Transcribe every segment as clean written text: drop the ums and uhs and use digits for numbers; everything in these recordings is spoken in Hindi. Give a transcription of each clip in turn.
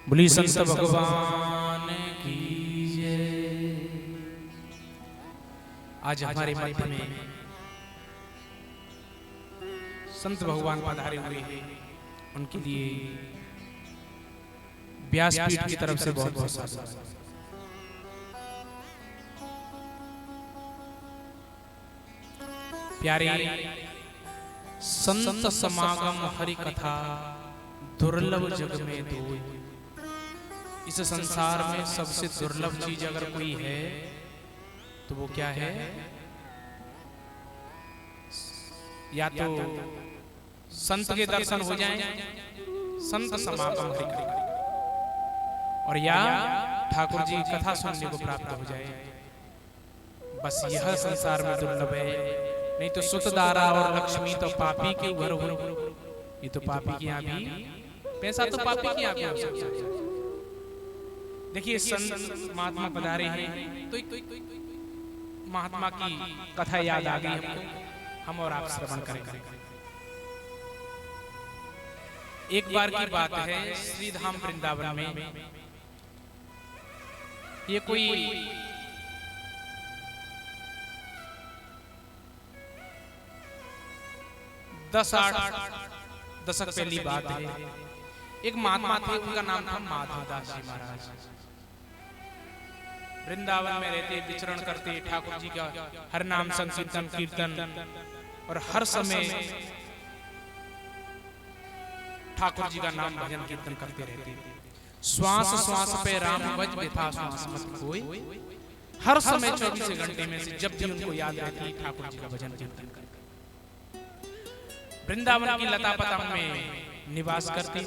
बोली संत भगवान की जय। आज हमारे मध्य में संत भगवान पधारे हुए हैं, उनके लिए व्यासपीठ की तरफ से बहुत बहुत साधुवाद। प्यारे संत समागम हरि कथा दुर्लभ जग में दो। इस संसार में सबसे दुर्लभ चीज अगर कोई है तो वो क्या है? या तो संत के दर्शन हो जाएं, संत समागम हरि कथा, और या ठाकुर जी की कथा सुनने को प्राप्त हो जाए। बस यह संसार में दुर्लभ है। नहीं तो सुतदारा और लक्ष्मी तो पापी के घर हो। ये तो पापी की यहाँ भी, पैसा तो पापी की यहाँ भी हो सकता है। देखिए संत महात्मा पधारे हैं तो महात्मा की कथा याद आ गई हमको, हम और आप श्रवण करेंगे। एक बार की बात है, श्रीधाम वृंदावन में ये कोई 10-8 दशक पहली बात है। एक महात्मा थे, उनका नाम था माधवदास जी महाराज। वृंदावन में रहते, विचरण करते, ठाकुर जी का हर नाम संकीर्तन कीर्तन, और हर समय ठाकुर जी का नाम भजन कीर्तन करते रहते। श्वास श्वास पे राम भज व्यथा श्वास मत कोई। हर समय 24 घंटे में से जब भी उनको याद रहती ठाकुर जी का भजन कीर्तन करते। वृंदावन की लता पतंग में निवास करती।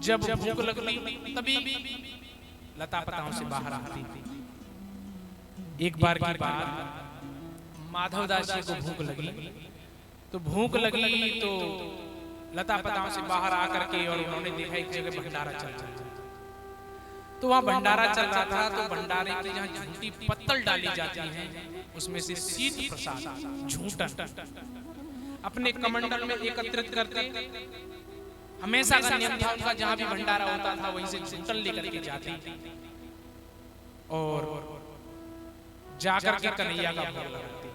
जब भूख लगती तभी लता पताओं से बाहर आती। एक बार की बात, माधवदास जी को भूख लगी तो लता पताओं से बाहर आकर के, और उन्होंने देखा एक जगह भंडारा चल रहा था। तो वहां भंडारा चल रहा था, तो भंडारे की जहां झूठी पत्तल डाली जाती है उसमें से शीत प्रसाद झूठन अपने कमंडल में एकत्रित करते। हमेशा का नियम था उनका, जहां भी भंडारा होता था वहीं से झूठन लेकर के जाते और जाकर के कन्हैया का भोग लगाते।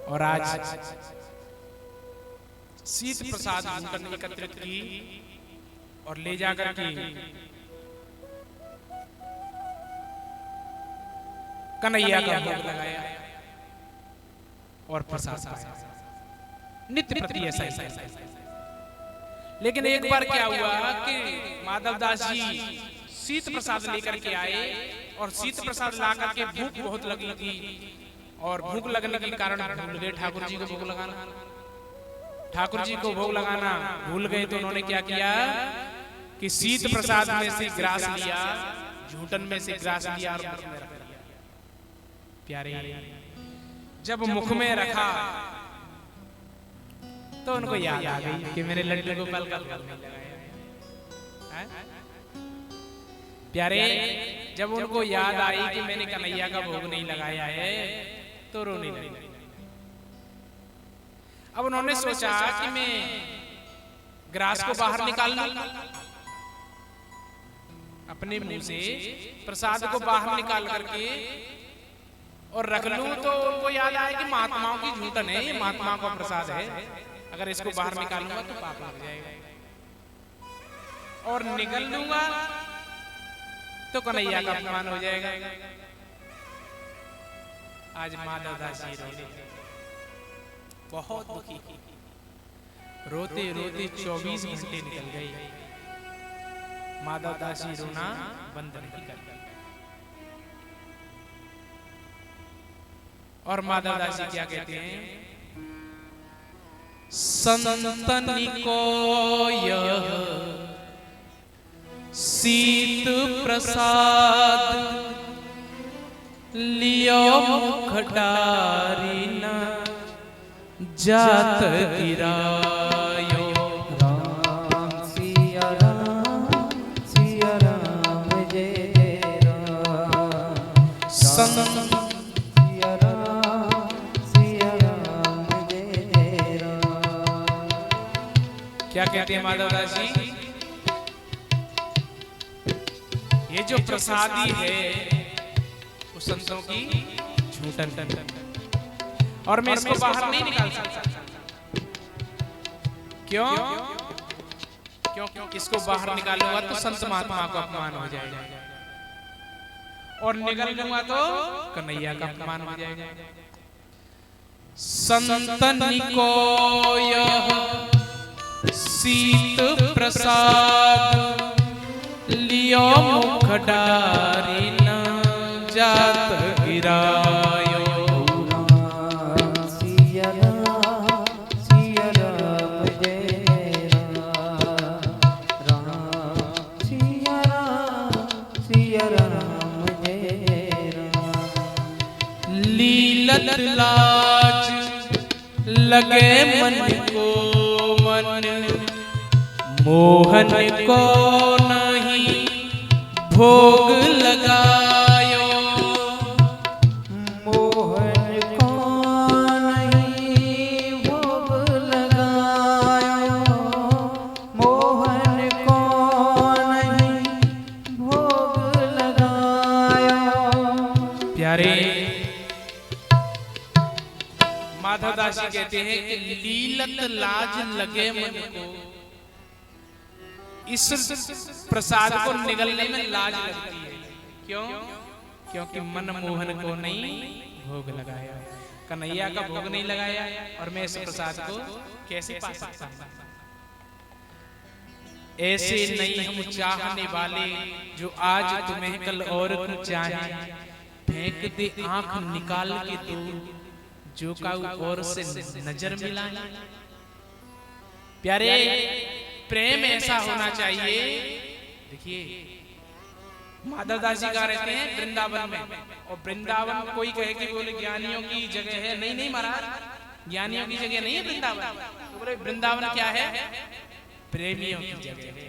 और आज शीत प्रसाद झूठन एकत्रित की और ले जाकर के कन्हैया का भोग लगाया और प्रसाद पाया। नित्य प्रति ऐसा ही। लेकिन एक बार क्या हुआ कि माधवदास जी शीत प्रसाद लेकर के आए, और शीत प्रसाद ला करके भूख बहुत लगी थी, और भूख लगने के कारण भूल गए ठाकुर जी को भोग लगाना। ठाकुर जी को भोग लगाना भूल गए तो उन्होंने क्या किया कि शीत प्रसाद में से ग्रास लिया, झूठन में से ग्रास लिया और मुख में रख दिया। प्यारे जब मुख में रखा तो उनको याद आ गई कि मेरे लड्डू को पल कल नहीं लगाया। प्यारे जब उनको याद आई कि मैंने कन्हैया का भोग नहीं लगाया है तो रोने लगे। अब उन्होंने सोचा कि मैं ग्रास को बाहर निकाल लूं, अपने मुंह से प्रसाद को बाहर निकाल करके और रख लूं, तो उनको याद आया कि महात्माओं की झूठन है, ये महात्माओं का प्रसाद है, अगर इसको बाहर निकालूंगा तो पाप लग जाएगा, और निकल लूंगा तो कन्हैया का अपमान हो जाएगा। आज माधवदास जी रोते, बहुत दुखी, रोते रोते 24 घंटे निकल गए। माधवदास जी रोना बंद नहीं कर। और माधवदास जी क्या कहते हैं? संतन को यह शीत प्रसाद लियो मुख डारी न जात गिरायो। राम सिया राम जय जय राम। संत क्या कहते हैं माधवदास जी? ये जो प्रसादी है वो संतों की झूठन, और मैं इसको बाहर नहीं निकाल सकता। क्यों? क्यों इसको बाहर निकालूंगा तो संत महात्मा को अपमान हो जाएगा, और निकाल लूंगा तो कन्हैया का अपमान हो जाएगा। संतन को यह शीत प्रसाद लियो मुख डारी न जात गिरायो। सिया राम जय राम, सिया राम जय राम। लीलत लाज लगे मन को मन, मोहन को नहीं भोग लगायो। मोहन को नहीं भोग लगायो, मोहन को नहीं भोग लगायो। प्यारे माधवदास जी कहते हैं कि लीलत लाज लगे मन को, इस प्रसाद को निगलने में लाज लगती है। क्यों? क्योंकि मन मोहन को नहीं भोग लगाया, कन्हैया का भोग नहीं लगाया, और मैं इस प्रसाद को कैसे पा सकता हूं? ऐसे नहीं हम चाहने वाले जो आज तुम्हें कल और कुछ चाहे, फेंक दे आंख निकाल के तू जो का और से नजर मिलाए। प्यारे प्रेम ऐसा होना चाहिए। देखिए माधवदास जी गा रहते हैं वृंदावन में, और वृंदावन कोई कहे कि बोले ज्ञानियों की जगह है, नहीं नहीं महाराज, ज्ञानियों की जगह नहीं है वृंदावन। तो बोले वृंदावन क्या है? प्रेमियों की जगह है।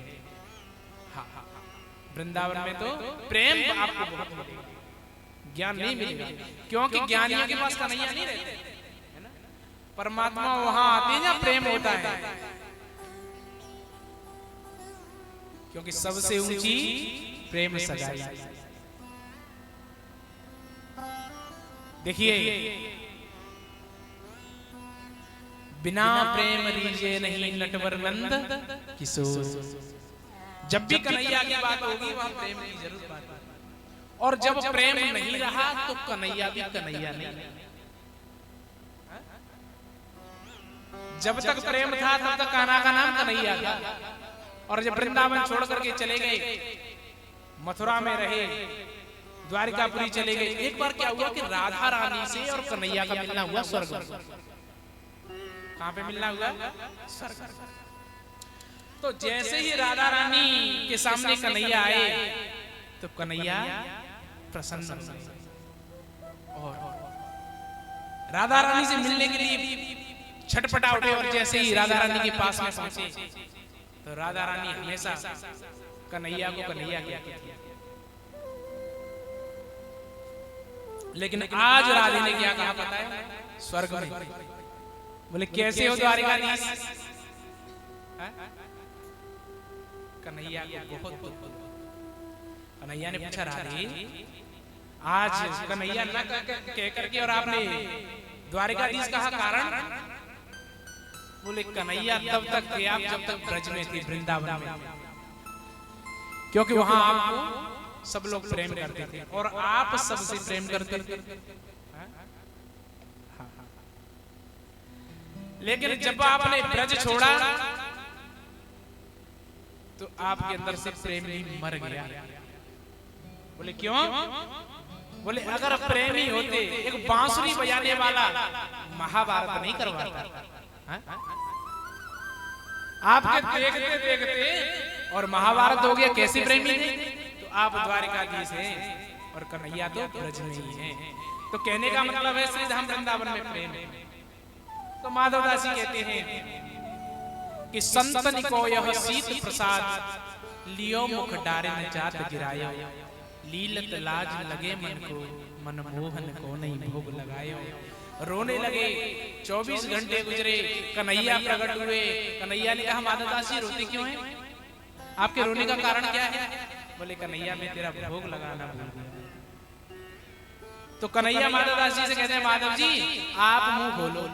हाँ, वृंदावन में तो प्रेम आपको बहुत मिलेगा, ज्ञान नहीं मिलेगा, क्योंकि ज्ञानियों के पास कन्हैया नहीं रहते, है ना? परमात्मा वहां आते हैं जहां प्रेम होता है, क्योंकि सबसे ऊंची प्रेम सगाई। देखिए बिना प्रेम रीजे नहीं नटवर नंद किशोर। जब भी कन्हैया की बात होगी वहां प्रेम की जरूर बात है, और जब प्रेम नहीं रहा तो कन्हैया भी कन्हैया नहीं। जब तक प्रेम था तब तक कान्हा का नाम कन्हैया था, और जब वृंदावन छोड़ करके चले गए, मथुरा में रहे, द्वारिकापुरी चले गए, एक बार क्या हुआ कि राधा रानी से और कन्हैया का मिलना हुआ स्वर्ग में। कहां पे मिलना हुआ? स्वर्ग। तो जैसे ही राधा रानी के सामने कन्हैया आए तो कन्हैया प्रसन्न हुए और राधा रानी से मिलने के लिए छटपटा उठे, और जैसे ही राधा रानी के पास में पहुंचे तो राधा रानी हमेशा कन्हैया को कन्हैया कहती थी। लेकिन आज राधे ने क्या कहा पता है? स्वर्ग में बोले कैसे हो द्वारिकाधीश? कन्हैया को बहुत दुख। कन्हैया ने पूछा राधे आज कन्हैया न कह करके और आपने द्वारिकाधीश कहा, कारण? बोले कन्हैया तब तक थे आप जब तक ब्रज में थे, वृंदावन में, क्योंकि वहां आपको सब लोग प्रेम करते थे और आप सबसे प्रेम करते थे। लेकिन जब आपने ब्रज छोड़ा तो आपके अंदर से प्रेम ही मर गया। बोले क्यों? बोले अगर प्रेमी होते एक बांसुरी बजाने वाला महाभारत नहीं करवाता। आपके देखते देखते और महाभारत हो गया, कैसे प्रेमी थे? तो आप द्वारिकाधीश हैं और कन्हैया तो ब्रज में ही हैं। तो कहने का मतलब है श्री धाम वृंदावन में प्रेम है। तो माधवदास जी कहते हैं कि संतन को यह शीत प्रसाद लियो मुख डारे में जात गिरायो, लीलत लाज लगे मन को मन मोहन को नहीं भोग लगायो। रोने लगे। 24 घंटे गुजरे, कन्हैया प्रकट हुए। कन्हैया ने कहा माधव दास जी रोते क्यों हैं? आपके रोने का कारण क्या है? बोले कन्हैया मैं तेरा भोग लगाना भूल गया। तो कन्हैया माधव दास जी से कहते हैं माधव जी आप मुंह खोलो।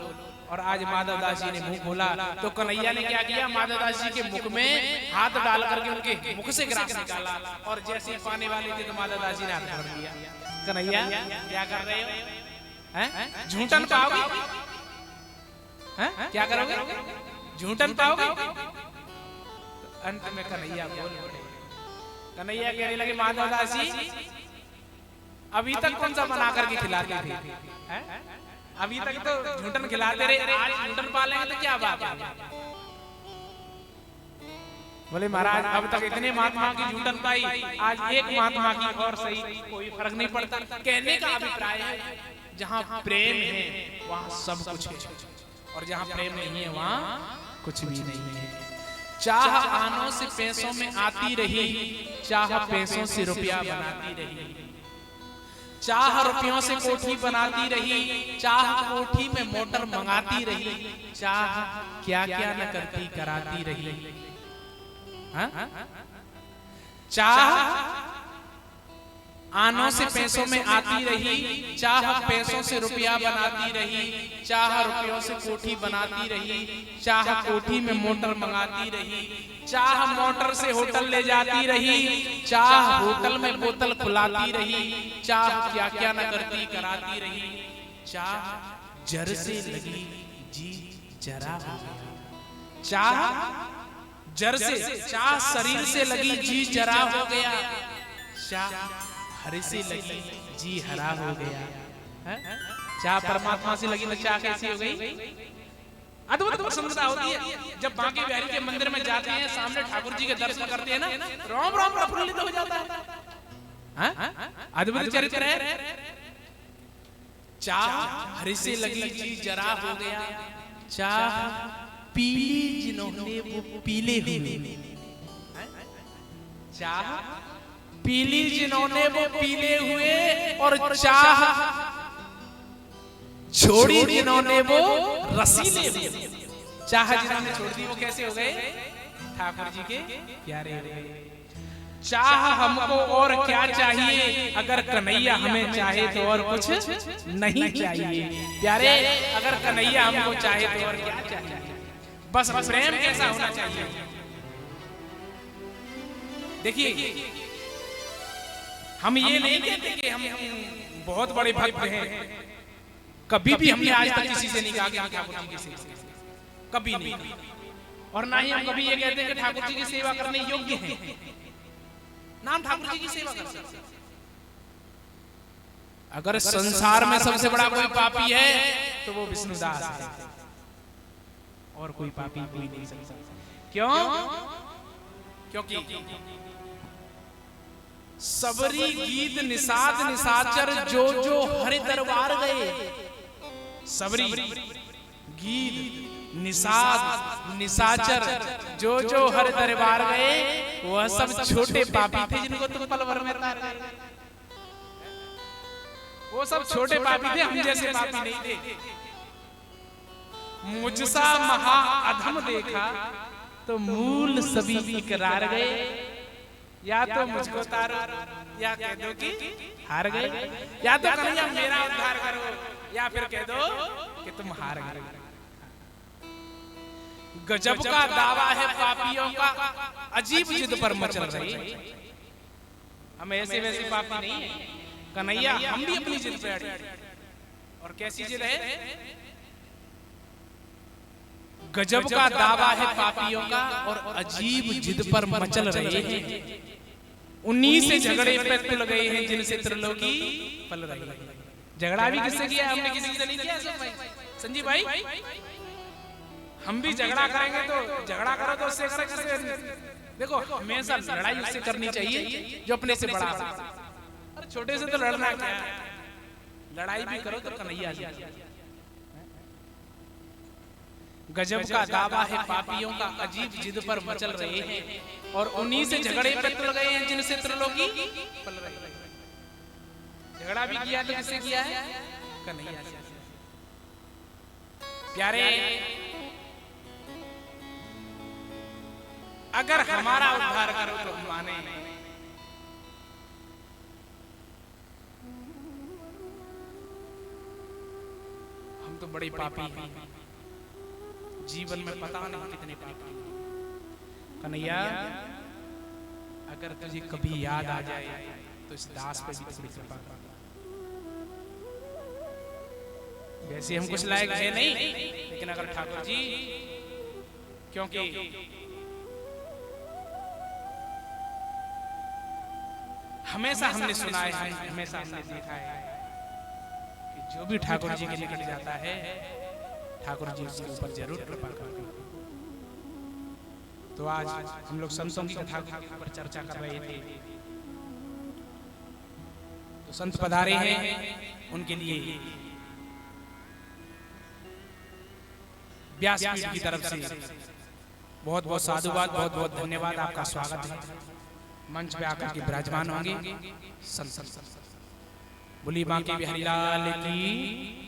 और आज माधव दास जी ने मुंह खोला तो कन्हैया ने क्या किया, माधव दास जी के मुख में हाथ डाल करके उनके मुख से ग्रास निकाला और जैसे पाने वाले थे तो माधव दास जी ने हाथ पकड़ लिया। कन्हैया क्या कर रहे हो? हैं? झूठन पाओगे? हैं? क्या करोगे? झूठन पाओगे? तो अंत में कन्हैया बोल पड़े। कन्हैया कहने लगे माधव दास जी अभी तक कौन सा बना करके खिलाते थे? अभी तक तो झूठन खिलाते रहे, आज झूठन पालेंगे तो क्या बात है? बोले महाराज अब तक इतने महात्मा की झूठन पाई, आज एक महात्मा की और सही कोई फर्क नहीं पड़ता। कहने का अभिप्राय है जहाँ प्रेम है वहाँ सब कुछ है और जहाँ प्रेम नहीं है वहाँ कुछ भी नहीं है। चाह आनों से पैसों में आती रही, चाह पैसों से रुपया बनाती रही। चाह रुपयों से कोठी बनाती रही, चाह कोठी में मोटर मंगाती रही। चाह क्या क्या न करती कराती रही। चाह आनों से पैसों में आती रही, चाह पैसों से रुपया बनाती रही। चाह रुपयों से कोठी बनाती रही, चाह कोठी में मोटर मंगाती रही। चाह मोटर से होटल ले जाती रही, चाह होटल में बोतल खुलाती रही। चाह क्या क्या न करती कराती रही। चाह जर से लगी जी जरा हो गया। चाह जर से, चाह शरीर से लगी जी जरा हो गया। चाह हरे से लगी जी हरा हो गया। चाह परमात्मा से लगी तो चाह कैसी हो गई? अद्भुत प्रसन्नता होती है जब बांके बिहारी के मंदिर में जाते हैं, सामने ठाकुर जी के दर्शन करते हैं ना, रोम रोम प्रफुल्लित हो जाता है। अद्भुत चरित्र है। चाह हरे से लगी जी जरा हो गया। चाह पीली जिन्होंने वो पीले हुए। चाह पीली जिन्होंने वो पीले हुए और चाह छोड़ी जिन्होंने वो रसीले हुए। चाह जिन्होंने छोड़ दी वो कैसे हो गए? ठाकुर जी के प्यारे हो गए। चाह हमको और क्या चाहिए, अगर कन्हैया हमें चाहे तो और कुछ नहीं चाहिए। प्यारे अगर कन्हैया हमको चाहे तो और क्या चाहिए? बस प्रेम कैसा होना चाहिए? देखिए हम ये नहीं कहते कि हम बहुत बड़े भक्त हैं। कभी भी हमने आज तक किसी से नहीं कहा कि ठाकुर जी की सेवा, कभी नहीं। और ना ही हम कभी ये कहते हैं कि ठाकुर जी की सेवा करने योग्य हैं। नाम ठाकुर जी की सेवा कर सकते। अगर संसार में सबसे बड़ा कोई पापी है तो वो विष्णुदास है और कोई पापी कोई नहीं सकता। क्यों? क्योंकि सबरी गीत निषाद निशाचर जो जो हरि दरबार गए। सबरी गीत निषाद निशाचर जो जो हरि दरबार गए वह सब छोटे पापी थे जिनको तुम पल भर में तार गए। वो सब छोटे पापी थे, हम जैसे पापी नहीं थे। मुझसा महा अधम देखा तो मूल सभी इकरार गए। या तो मुझको तारो या कह दो कि हार गए, या तो कन्हैया मेरा उद्धार करो या फिर कह दो कि तुम हार गए। गजब का दावा है पापियों का, अजीब जिद पर मचल रही। हम ऐसे वैसे पापी नहीं है कन्हैया, हम भी अपनी जिद पे अड़े। और कैसी जिद है? गजब का दावा है पापियों का और अजीब जिद पर मचल रहे हैं। उन्हीं से झगड़े पे तुल गए हैं जिनसे त्रिलोकी पल रही है। झगड़ा भी किससे किया? हमने किसी से नहीं किया। संजीव भाई हम भी झगड़ा करेंगे तो झगड़ा करो तो उससे देखो हमेशा लड़ाई उससे करनी चाहिए जो अपने से बड़ा हो। अरे छोटे से तो लड़ना क्या, लड़ाई भी करो तो कन्हैया जी। गजब का दावा है पापियों का, अजीब जिद पर मचल रहे हैं और उन्हीं से झगड़े पे तुल गए हैं जिनसे त्रिलोकी पल रही है। झगड़ा भी किया तो किससे किया है? कन्हैया से। प्यारे, अगर हमारा उद्धार करो तो हम माने, हम तो बड़े पापी हैं, जीवन में पता नहीं कितने पापी। कन्हैया, अगर तुझे कभी याद आ जाए तो इस दास पे भी थोड़ी कृपा कर। वैसे हम कुछ लायक है नहीं, लेकिन अगर ठाकुर जी, क्योंकि हमेशा हमने सुना है, हमेशा हमने देखा है कि जो भी ठाकुर जी के निकट जाता है, ठाकुर जी उसके ऊपर जरूर कृपा करते हैं। तो आज हम लोग संतों की कथा के ऊपर चर्चा कर रहे थे, तो संत पधारे हैं, उनके लिए व्यासपीठ की तरफ से बहुत बहुत साधुवाद, बहुत बहुत धन्यवाद, आपका स्वागत है। मंच पे आकर के विराजमान होंगे संत। बोली बांके बिहारी लाल की।